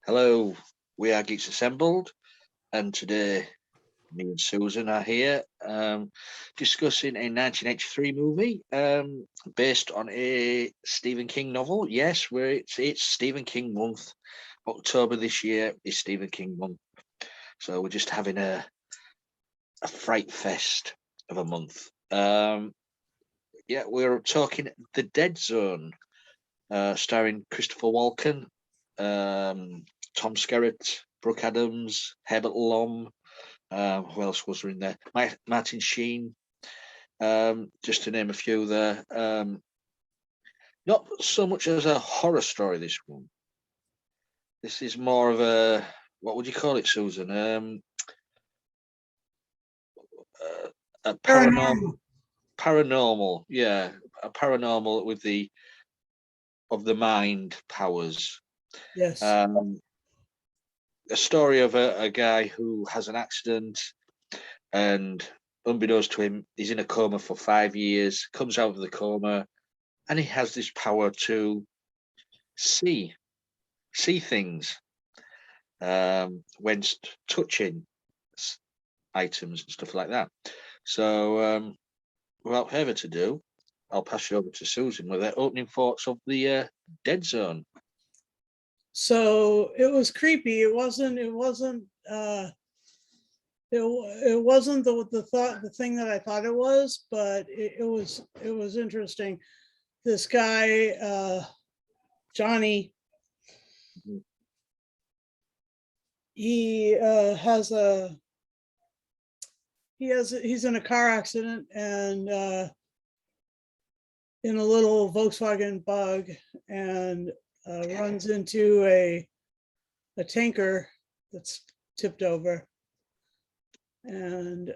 Hello, we are Geeks Assembled, and today me and Susan are here discussing a 1983 movie based on a Stephen King novel. Yes, it's Stephen King month. October this year is Stephen King month, so we're just having a fright fest of a month. Yeah, we're talking The Dead Zone, starring Christopher Walken, Tom Skerritt, Brooke Adams, Herbert Lom. Who else was there in there? Martin Sheen, just to name a few there. Not so much as a horror story, this one. This is more of a, what would you call it, Susan? A paranormal, yeah, a paranormal with the mind powers. Yes. A story of a guy who has an accident, and unbeknownst to him, he's in a coma for 5 years, comes out of the coma, and he has this power to see things when touching items and stuff like that. So without further ado, I'll pass you over to Susan with her opening thoughts of the Dead Zone. So it was creepy. It wasn't the thing that I thought it was, but it was interesting. This guy, Johnny, he's in a car accident and in a little Volkswagen Bug, and runs into a tanker that's tipped over. And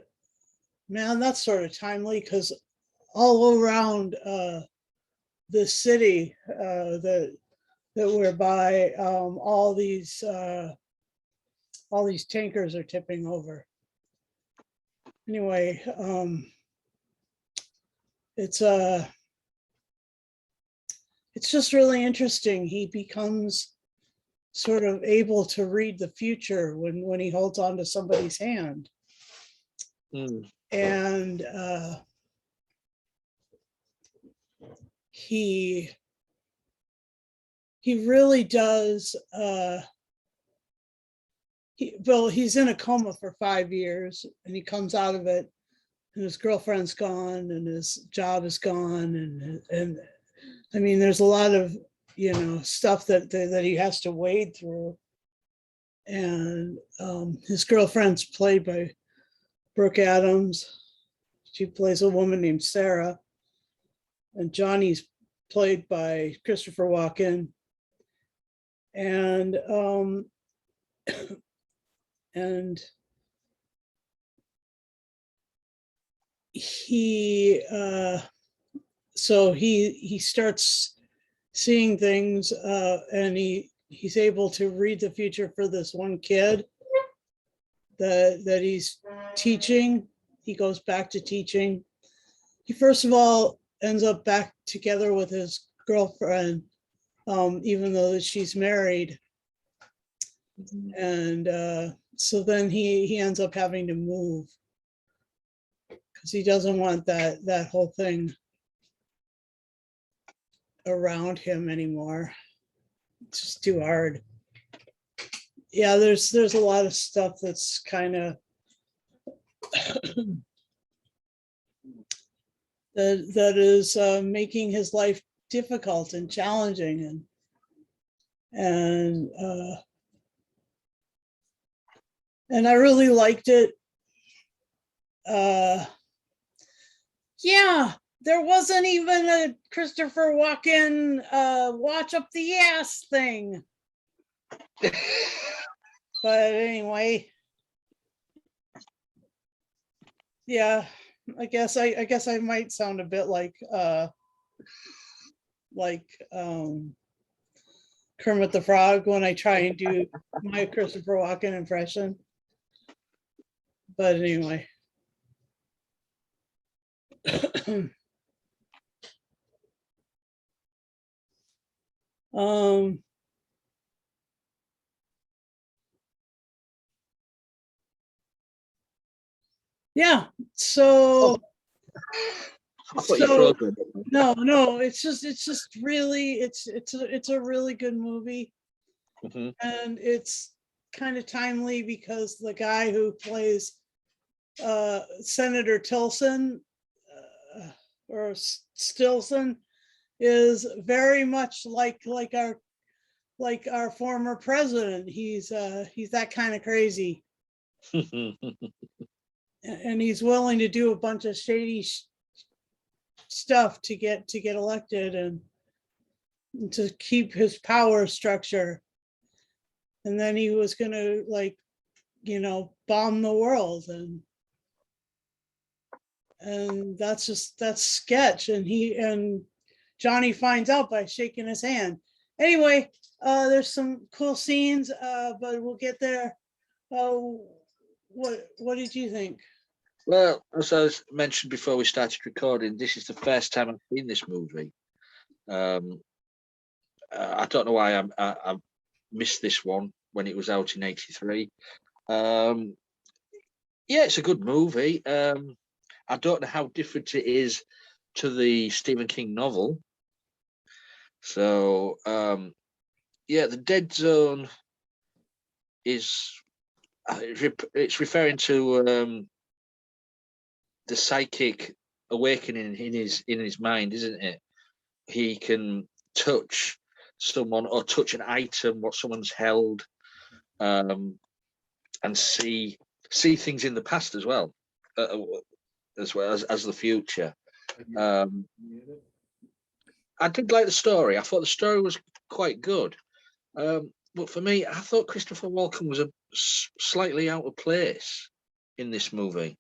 man, that's sort of timely, because all around the city that we're by, all these tankers are tipping over. Anyway, it's just really interesting. He becomes sort of able to read the future when he holds on to somebody's hand. And he really does. He's in a coma for 5 years, and he comes out of it, and his girlfriend's gone, and his job is gone, and I mean, there's a lot of stuff that he has to wade through. And his girlfriend's played by Brooke Adams. She plays a woman named Sarah, and Johnny's played by Christopher Walken. And and he starts seeing things, and he's able to read the future for this one kid that he's teaching. He goes back to teaching. He first of all ends up back together with his girlfriend, even though that she's married. And so then he ends up having to move, because he doesn't want that whole thing around him anymore. It's just too hard. Yeah, there's a lot of stuff that's kind of that is making his life difficult and challenging, and I really liked it. Yeah, there wasn't even a Christopher Walken watch up the ass thing. But anyway, yeah, I guess I might sound a bit like Kermit the Frog when I try and do my Christopher Walken impression. But anyway. Yeah. Oh, So I thought you froze. no, it's just really it's a really good movie, Mm-hmm. and it's kind of timely because the guy who plays Senator Tilson or Stilson is very much like our former president. He's that kind of crazy, and he's willing to do a bunch of shady stuff to get elected and to keep his power structure. And then he was gonna bomb the world, and that's sketch. And Johnny finds out by shaking his hand. Anyway, there's some cool scenes, but we'll get there. Uh, what did you think? Well, as I mentioned before we started recording, this is the first time I've seen this movie. I don't know why I missed this one when it was out in '83. Yeah, it's a good movie. I don't know how different it is to the Stephen King novel. So, yeah, the Dead Zone is it's referring to the psychic awakening in his mind, isn't it? He can touch someone or touch an item what someone's held, and see things in the past uh, as well as the future. Um, I did like the story. I thought the story was quite good. But for me, I thought Christopher Walken was slightly out of place in this movie.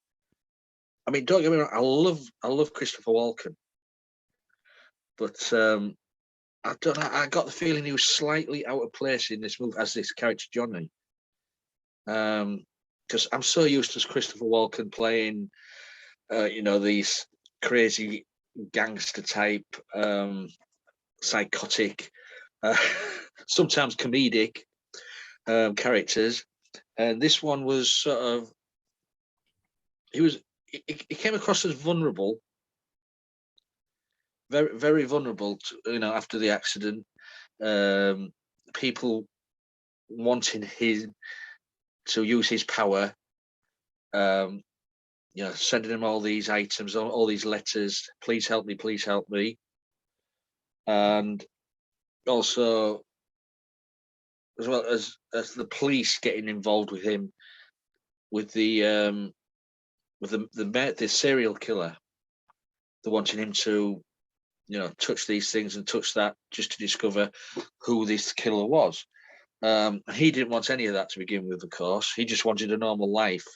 I mean, don't get me wrong, I love Christopher Walken, but I don't know. I got the feeling he was slightly out of place in this movie as this character Johnny. Because I'm so used to Christopher Walken playing, these crazy gangster type, psychotic, uh, sometimes comedic characters, and this one was sort of he came across as vulnerable, very very vulnerable after the accident. People wanting him to use his power, um, sending him all these items, all these letters, please help me, and also as well as the police getting involved with him, with the serial killer, they're wanting him to touch these things and touch that just to discover who this killer was. He didn't want any of that to begin with, of course. He just wanted a normal life.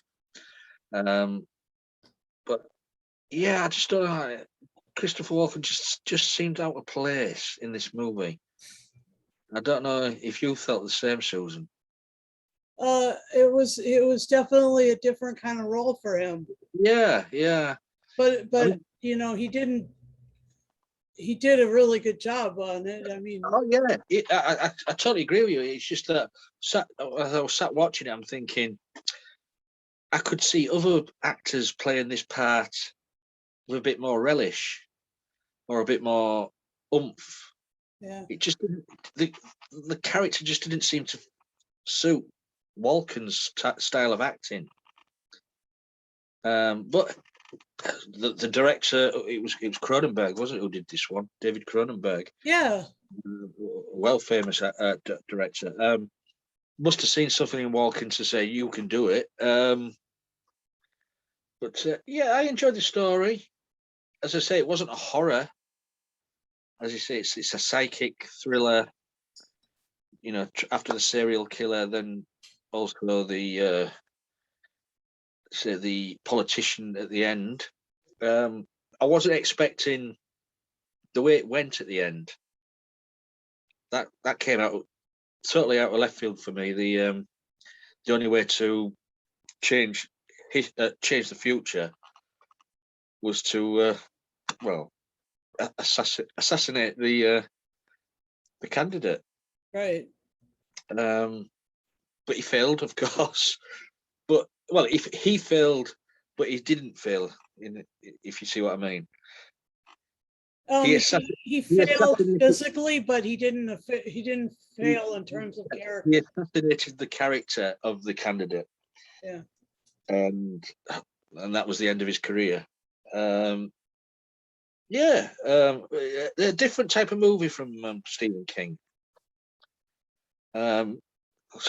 But yeah, I just don't know. Christopher Walken just seemed out of place in this movie. I don't know if you felt the same, Susan. It was definitely a different kind of role for him, Yeah, yeah. I but mean, he did a really good job on it. I mean, oh yeah, I totally agree with you. It's just that as I was sat watching it, I'm thinking I could see other actors playing this part with a bit more relish or a bit more oomph. yeah. It just didn't, the character just didn't seem to suit Walken's style of acting. But the director, it was Cronenberg, wasn't it, who did this one? David Cronenberg, Yeah, well famous director. Must have seen something in Walken to say you can do it. But yeah, I enjoyed the story. As I say, it wasn't a horror. As you say, it's a psychic thriller. After the serial killer, then also the politician at the end. I wasn't expecting the way it went at the end. That came out totally out of left field for me. The only way to change change the future was to well assassinate the candidate. right. But he failed, of course. But well, if he failed but he didn't fail. If you see what I mean. He he failed assassinated, physically, but he didn't fail in terms of he character. assassinated the character of the candidate. Yeah. And that was the end of his career. A different type of movie from Stephen King. So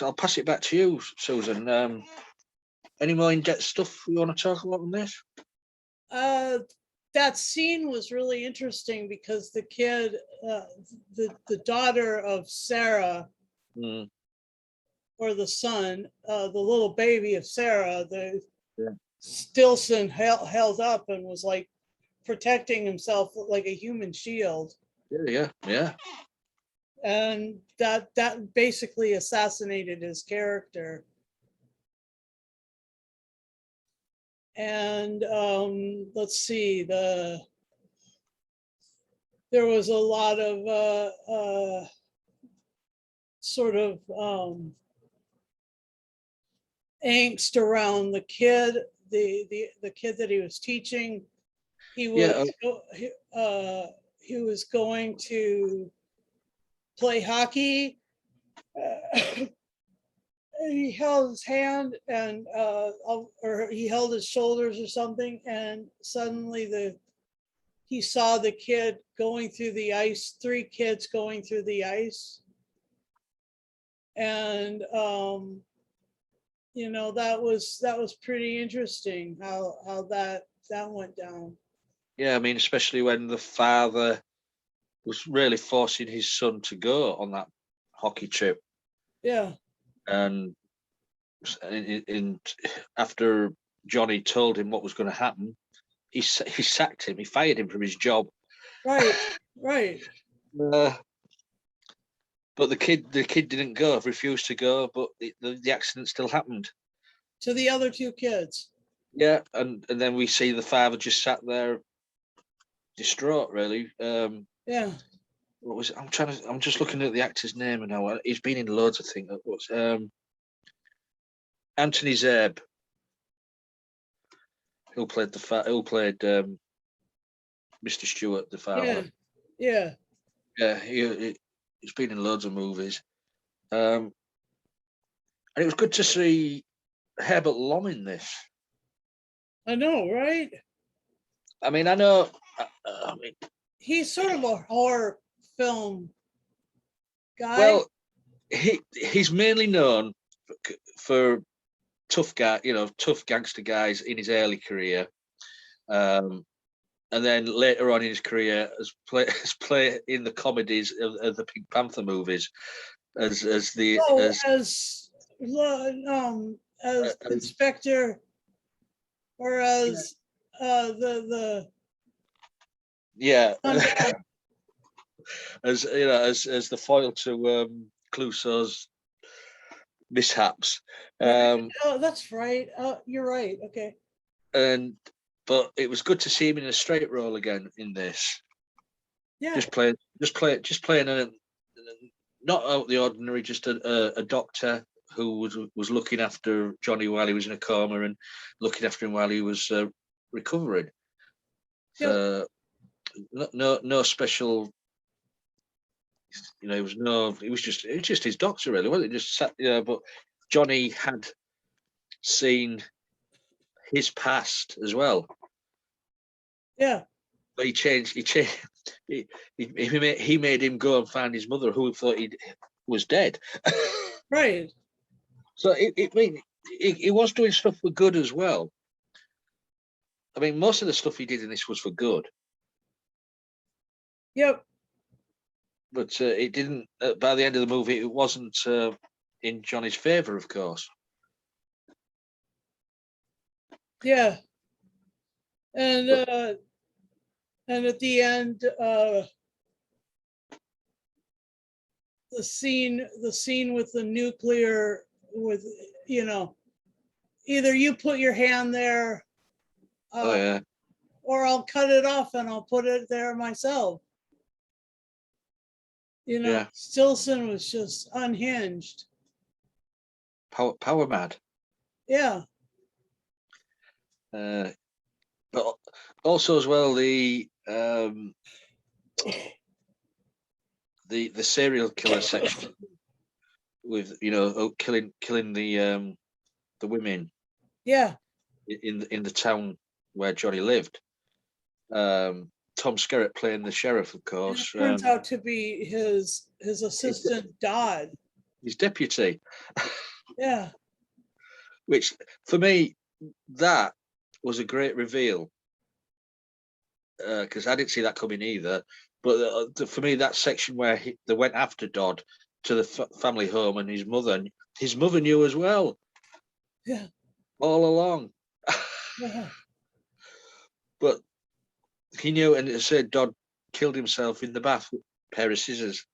I'll pass it back to you, Susan. Any more in-depth stuff you want to talk about on this? That scene was really interesting because the kid, the daughter of Sarah, or the son, the little baby of Sarah, Stilson held up and was like protecting himself like a human shield. Yeah. And that basically assassinated his character. And let's see, there was a lot of sort of angst around the kid, the kid that he was teaching. He was he was going to play hockey. He held his hand and or he held his shoulders or something, and suddenly he saw the kid going through the ice, 3 kids going through the ice. And that was pretty interesting how that went down. Yeah, I mean, especially when the father was really forcing his son to go on that hockey trip. Yeah. And after Johnny told him what was going to happen, he sacked him. He fired him from his job. Right. But the kid didn't go, refused to go. But the accident still happened to the other 2 kids. Yeah, and then we see the father just sat there, distraught. Really. Yeah. What was it? I'm just looking at the actor's name now. He's been in loads of things. What's Anthony Zeb, who played Mr. Stewart, the father. Yeah. He's been in loads of movies. And it was good to see Herbert Lom in this. I know, right? I mean, I know. I mean, he's sort of a horror film guy. Well, he's mainly known for tough gangster guys in his early career, and then later on in his career has played in the comedies of the Pink Panther movies as Inspector, or as the as the foil to Clouseau's mishaps. That's right. You're right. Okay. But it was good to see him in a straight role again in this. Yeah. Just playing a not out of the ordinary, just a doctor who was looking after Johnny while he was in a coma and looking after him while he was recovering. So no special. It was just his doctor, really, wasn't it? Just sat, but Johnny had seen his past as well. Yeah. But he made him go and find his mother, who thought he was dead. Right. So he was doing stuff for good as well. I mean, most of the stuff he did in this was for good. Yep. But it didn't. By the end of the movie, it wasn't in Johnny's favor, of course. Yeah. And at the end, the scene with the nuclear, with either you put your hand there, or I'll cut it off and I'll put it there myself. Stilson was just unhinged. Power mad. Yeah. But also as well the serial killer section with killing the women Yeah. in the town where Johnny lived. Tom Skerritt playing the sheriff, of And course. it turns out to be his assistant Dodd. His deputy. Yeah. Which for me, that was a great reveal, because I didn't see that coming either. But for me, that section where they went after Dodd to the family home, and his mother knew as well. Yeah. All along. Yeah. But he knew, and it said Dodd killed himself in the bath with a pair of scissors.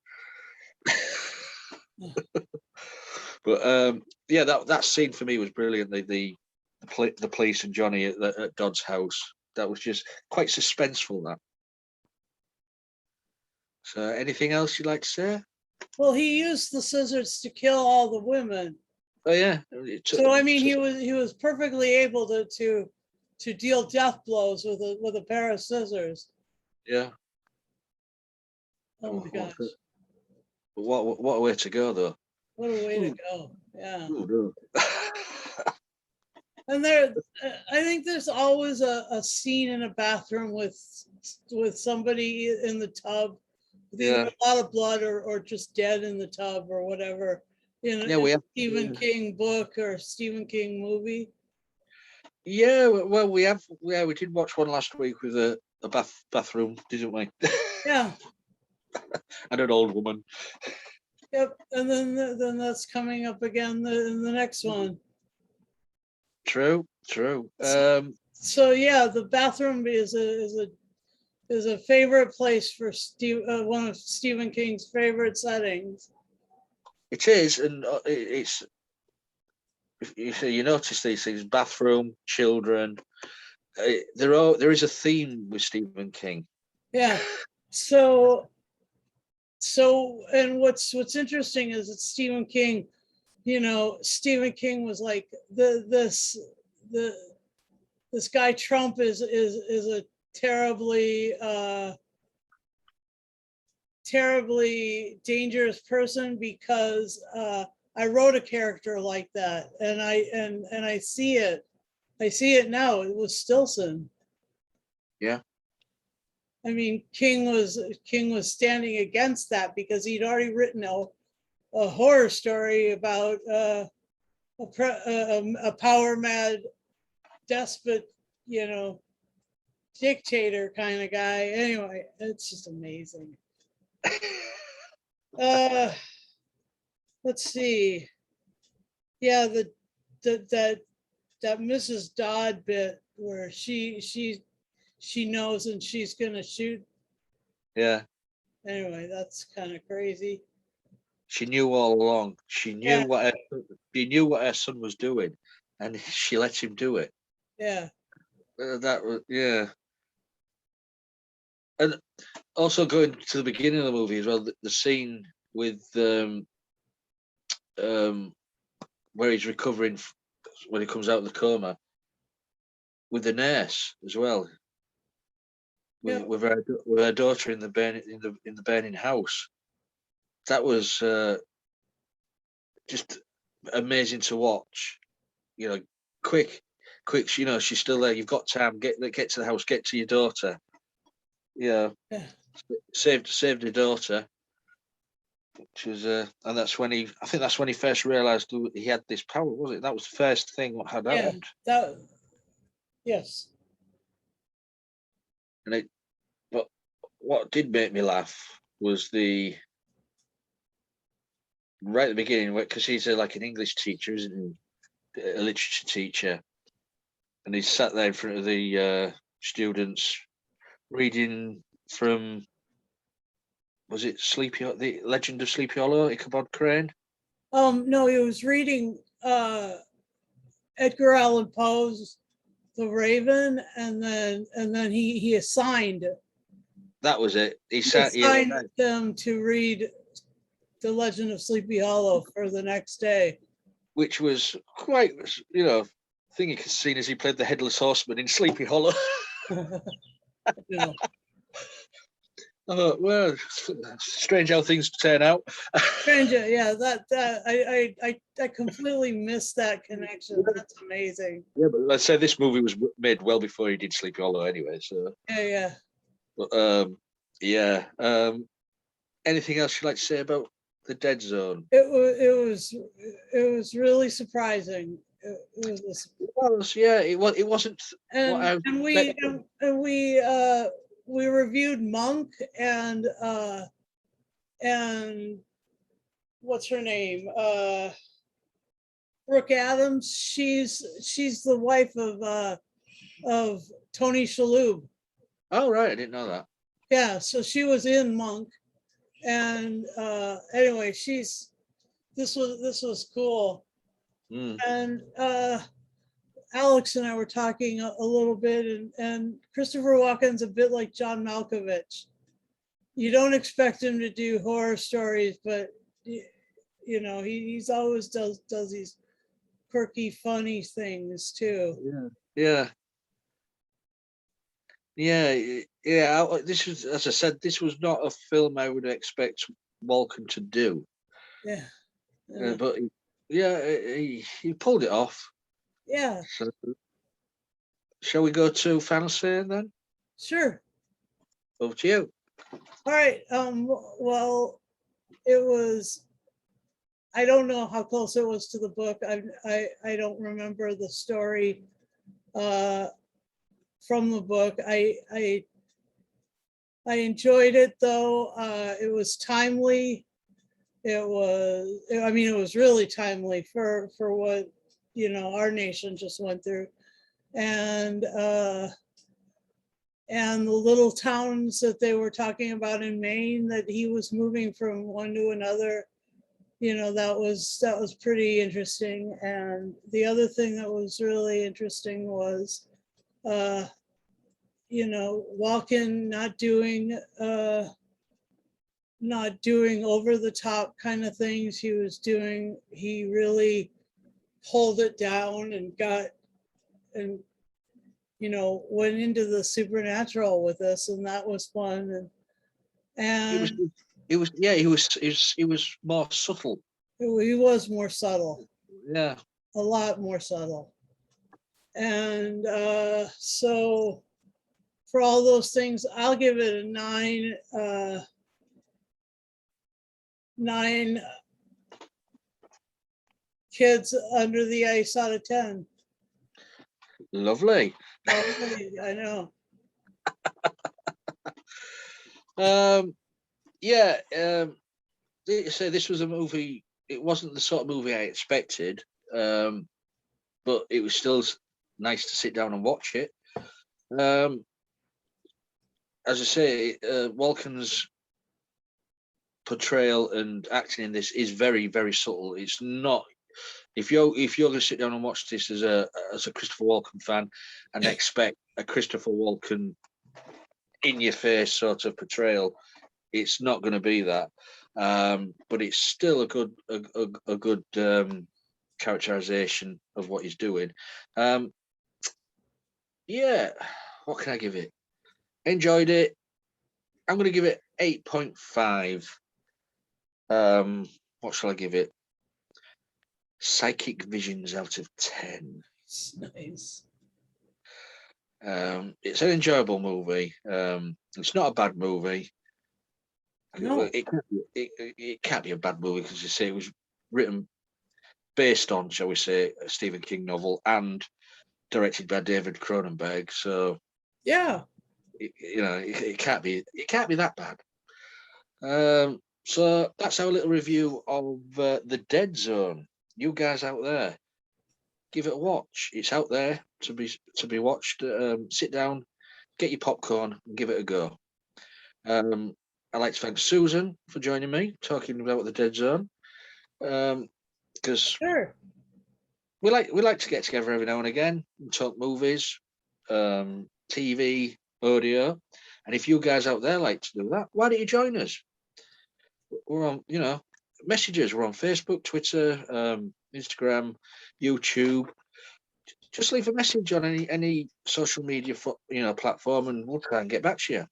But yeah, that scene for me was brilliant. The police and Johnny at Dodd's house. That was just quite suspenseful. That. So, anything else you'd like to say? Well, he used the scissors to kill all the women. Oh yeah. So I mean, he was perfectly able to deal death blows with a pair of scissors. Yeah. Oh my gosh! What a way to go, though. What a way to go! Yeah. Ooh, no. And I think there's always a scene in a bathroom with somebody in the tub, with either a lot of blood or just dead in the tub or whatever. In a Stephen King book or Stephen King movie. Yeah, well, we did watch one last week with a bathroom, didn't we? Yeah. And an old woman. Yep, and then that's coming up again in the next one. True. So yeah, the bathroom is a favorite place for one of Stephen King's favorite settings. It is, and it's. You notice these things: bathroom, children. There is a theme with Stephen King. Yeah. So and what's interesting is that Stephen King, Stephen King was like this guy Trump is a terribly dangerous person because I wrote a character like that, and I see it now. It was Stilson. Yeah. I mean, King was standing against that because he'd already written a horror story about a power mad despot, dictator kind of guy. Anyway, it's just amazing. Let's see. Yeah, that Mrs. Dodd bit where she knows and she's gonna shoot. Yeah. Anyway, that's kind of crazy. She knew all along. She knew what her son was doing, and she let him do it. Yeah. That was and also going to the beginning of the movie as well. The scene with where he's recovering when he comes out of the coma with the nurse as well. With her daughter in the burning house. That was just amazing to watch. Quick. She's still there. You've got time. Get to the house. Get to your daughter. Yeah. Saved her daughter. Which was and that's when I think that's when he first realised he had this power, was it? That was the first thing what had happened. Yes. But what did make me laugh was right at the beginning, because he's like an English teacher, isn't he? A literature teacher, and he's sat there in front of the students reading from, was it the Legend of Sleepy Hollow, Ichabod Crane? No, he was reading Edgar Allan Poe's The Raven, and then he assigned. That was it. He assigned them to read The Legend of Sleepy Hollow for the next day, which was quite, thing, seeing as he played the Headless Horseman in Sleepy Hollow. No. I thought, well, strange how things turn out. Strange, yeah, I completely missed that connection. That's amazing. Yeah, but let's say this movie was made well before he did Sleepy Hollow anyway. So Yeah. but, yeah. Anything else you'd like to say about the Dead Zone? It was really surprising. It was, Yeah, it wasn't what I and expected. we reviewed Monk and what's her name? Brooke Adams. She's the wife of Tony Shalhoub. Oh right, I didn't know that. Yeah, so she was in Monk, and anyway, this was cool. Mm. And Alex and I were talking a little bit, and Christopher Walken's a bit like John Malkovich. You don't expect him to do horror stories, but you know, he's always does these quirky, funny things too. Yeah. This was, as I said, this was not a film I would expect Walken to do. Yeah. But he pulled it off. Yeah. So, shall we go to final say then? Sure. Over to you. All right. Well, it was. I don't know how close it was to the book. I don't remember the story from the book. I enjoyed it though. It was timely. It was really timely for what our nation just went through, and the little towns that they were talking about in Maine that he was moving from one to another. That was pretty interesting. And the other thing that was really interesting was Walken not doing over the top kind of things. He really pulled it down and went into the supernatural with us, and that was fun. And he was more subtle. he was more subtle. Yeah. A lot more subtle. And so for all those things, I'll give it a 9 kids under the ice out of 10. Lovely. I know. So this was a movie. It wasn't the sort of movie I expected, but it was still nice to sit down and watch it. As I say, Walken's portrayal and acting in this is very, very subtle. It's not. If you're going to sit down and watch this as a Christopher Walken fan and expect a Christopher Walken in your face sort of portrayal, it's not going to be that. But it's still a good characterization of what he's doing. What can I give it? Enjoyed it. I'm going to give it 8.5. What shall I give it? Psychic visions out of 10. Nice. It's an enjoyable movie. It's not a bad movie. No. It can't be a bad movie because you say it was written based on, shall we say, a Stephen King novel and directed by David Cronenberg. So yeah, it can't be that bad. So that's our little review of The Dead Zone. You guys out there, give it a watch. It's out there to be watched. Sit down, get your popcorn, and give it a go. I'd like to thank Susan for joining me, talking about The Dead Zone. Because sure. we like to get together every now and again and talk movies, TV, audio. And if you guys out there like to do that, why don't you join us? We're on, messages. We're on Facebook, Twitter, Instagram, YouTube. just leave a message on any social media platform, and we'll try and get back to you.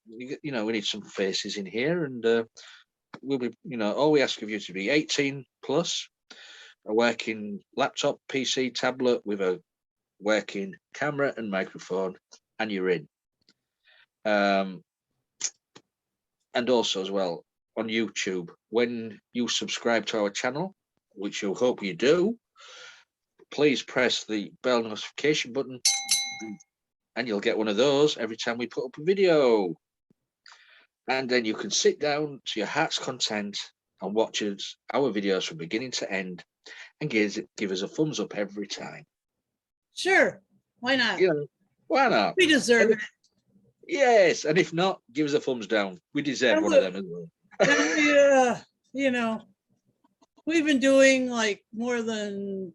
We need some faces in here, and we'll be, all we ask of you to be 18 plus, a working laptop, PC, tablet with a working camera and microphone, and you're in. And also as well on YouTube, when you subscribe to our channel, which you'll hope you do, please press the bell notification button and you'll get one of those every time we put up a video. And then you can sit down to your heart's content and watch our videos from beginning to end and give us a thumbs up every time. Sure. Why not? Why not? We deserve it. Yes. And if not, give us a thumbs down. We deserve one of them as well. We've been doing like more than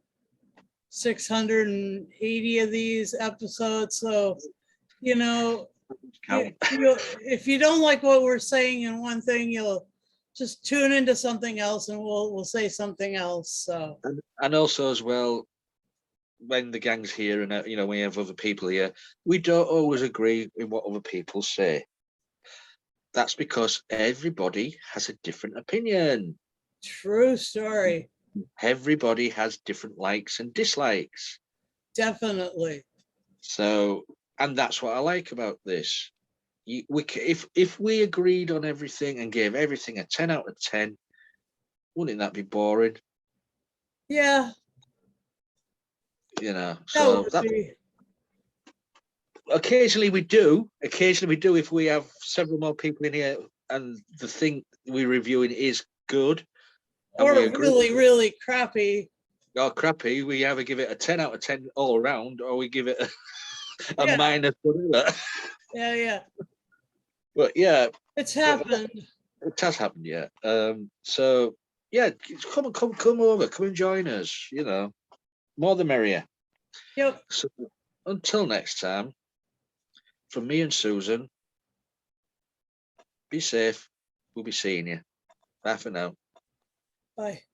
680 of these episodes. So, if you don't like what we're saying in one thing, you'll just tune into something else and we'll say something else. So, and also as well, when the gang's here and we have other people here, we don't always agree in what other people say. That's because everybody has a different opinion. True story. Everybody has different likes and dislikes. Definitely. So, and that's what I like about this. If we agreed on everything and gave everything a 10 out of 10, wouldn't that be boring? Yeah. So occasionally we do if we have several more people in here and the thing we're reviewing is good. Or really, really crappy. Or crappy, we either give it a 10 out of 10 all around, or we give it a minus whatever. Yeah. But yeah. It's happened. It has happened, yeah. So yeah, come over, come and join us, more the merrier. Yep. So until next time, from me and Susan, be safe. We'll be seeing you. Bye for now. Bye.